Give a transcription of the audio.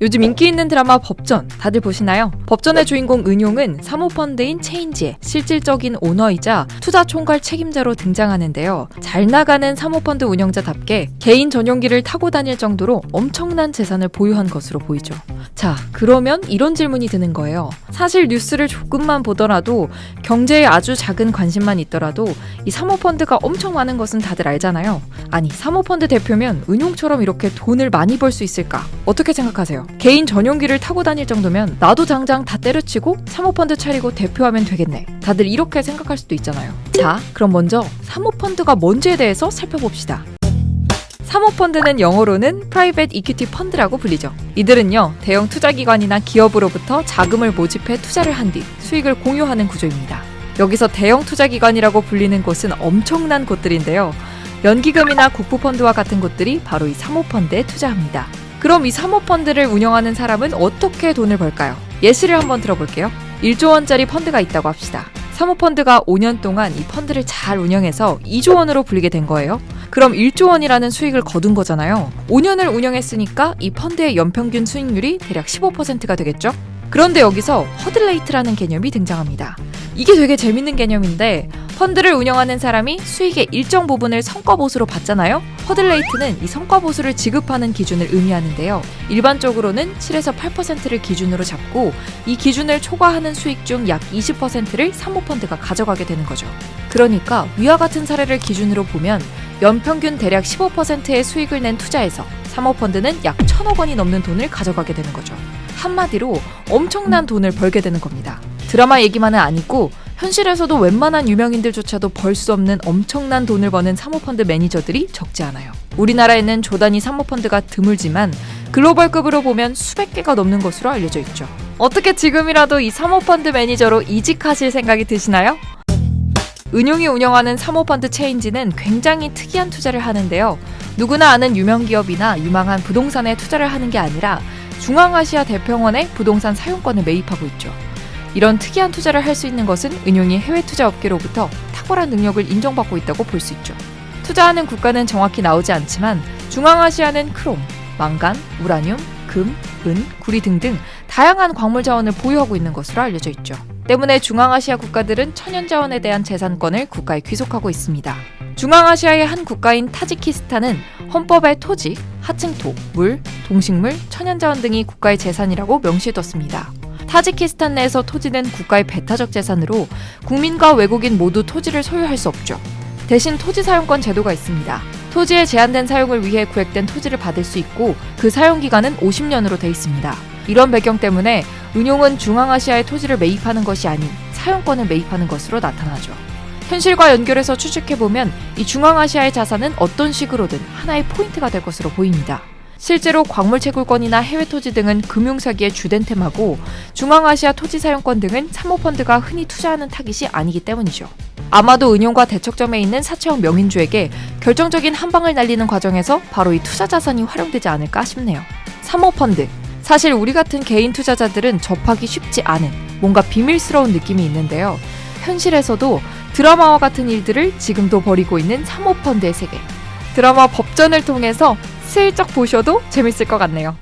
요즘 인기 있는 드라마 법전 다들 보시나요? 법전의 주인공 은용은 사모펀드인 체인지의 실질적인 오너이자 투자 총괄 책임자로 등장하는데요. 잘 나가는 사모펀드 운영자답게 개인 전용기를 타고 다닐 정도로 엄청난 재산을 보유한 것으로 보이죠. 자, 그러면 이런 질문이 드는 거예요. 사실 뉴스를 조금만 보더라도 경제에 아주 작은 관심만 있더라도 이 사모펀드가 엄청 많은 것은 다들 알잖아요. 아니, 사모펀드 대표면 은용처럼 이렇게 돈을 많이 벌 수 있을까? 어떻게 생각하세요? 개인 전용기를 타고 다닐 정도면 나도 당장 다 때려치고 사모펀드 차리고 대표하면 되겠네. 다들 이렇게 생각할 수도 있잖아요. 자, 그럼 먼저 사모펀드가 뭔지에 대해서 살펴봅시다. 사모펀드는 영어로는 프라이빗 이퀴티 펀드라고 불리죠. 이들은요, 대형 투자기관이나 기업으로부터 자금을 모집해 투자를 한 뒤 수익을 공유하는 구조입니다. 여기서 대형 투자기관이라고 불리는 곳은 엄청난 곳들인데요. 연기금이나 국부펀드와 같은 곳들이 바로 이 사모펀드에 투자합니다. 그럼 이 사모펀드를 운영하는 사람은 어떻게 돈을 벌까요? 예시를 한번 들어볼게요. 1조 원짜리 펀드가 있다고 합시다. 사모펀드가 5년 동안 이 펀드를 잘 운영해서 2조 원으로 불리게 된 거예요. 그럼 1조 원이라는 수익을 거둔 거잖아요. 5년을 운영했으니까 이 펀드의 연평균 수익률이 대략 15%가 되겠죠? 그런데 여기서 허들레이트라는 개념이 등장합니다. 이게 되게 재밌는 개념인데 펀드를 운영하는 사람이 수익의 일정 부분을 성과보수로 받잖아요. 허들레이트는 이 성과보수를 지급하는 기준을 의미하는데요. 일반적으로는 7에서 8%를 기준으로 잡고 이 기준을 초과하는 수익 중 약 20%를 사모펀드가 가져가게 되는 거죠. 그러니까 위와 같은 사례를 기준으로 보면 연평균 대략 15%의 수익을 낸 투자에서 사모펀드는 약 1,000억 원이 넘는 돈을 가져가게 되는 거죠. 한마디로 엄청난 돈을 벌게 되는 겁니다. 드라마 얘기만은 아니고 현실에서도 웬만한 유명인들조차도 벌 수 없는 엄청난 돈을 버는 사모펀드 매니저들이 적지 않아요. 우리나라에는 조 단위 사모펀드가 드물지만 글로벌급으로 보면 수백 개가 넘는 것으로 알려져 있죠. 어떻게 지금이라도 이 사모펀드 매니저로 이직하실 생각이 드시나요? 은용이 운영하는 사모펀드 체인지는 굉장히 특이한 투자를 하는데요. 누구나 아는 유명 기업이나 유망한 부동산에 투자를 하는 게 아니라 중앙아시아 대평원의 부동산 사용권을 매입하고 있죠. 이런 특이한 투자를 할 수 있는 것은 은용이 해외 투자 업계로부터 탁월한 능력을 인정받고 있다고 볼 수 있죠. 투자하는 국가는 정확히 나오지 않지만 중앙아시아는 크롬, 망간, 우라늄, 금, 은, 구리 등등 다양한 광물 자원을 보유하고 있는 것으로 알려져 있죠. 때문에 중앙아시아 국가들은 천연자원에 대한 재산권을 국가에 귀속하고 있습니다. 중앙아시아의 한 국가인 타지키스탄은 헌법에 토지, 하층토, 물, 동식물, 천연자원 등이 국가의 재산이라고 명시해뒀습니다. 타지키스탄 내에서 토지는 국가의 배타적 재산으로 국민과 외국인 모두 토지를 소유할 수 없죠. 대신 토지 사용권 제도가 있습니다. 토지의 제한된 사용을 위해 구획된 토지를 받을 수 있고 그 사용 기간은 50년으로 돼 있습니다. 이런 배경 때문에 은용은 중앙아시아의 토지를 매입하는 것이 아닌 사용권을 매입하는 것으로 나타나죠. 현실과 연결해서 추측해보면 이 중앙아시아의 자산은 어떤 식으로든 하나의 포인트가 될 것으로 보입니다. 실제로 광물 채굴권이나 해외 토지 등은 금융사기의 주된 테마고 중앙아시아 토지 사용권 등은 사모펀드가 흔히 투자하는 타깃이 아니기 때문이죠. 아마도 은용과 대척점에 있는 사채형 명인주에게 결정적인 한 방을 날리는 과정에서 바로 이 투자 자산이 활용되지 않을까 싶네요. 사모펀드. 사실 우리 같은 개인 투자자들은 접하기 쉽지 않은 뭔가 비밀스러운 느낌이 있는데요. 현실에서도 드라마와 같은 일들을 지금도 벌이고 있는 사모펀드의 세계. 드라마 법전을 통해서 슬쩍 보셔도 재밌을 것 같네요.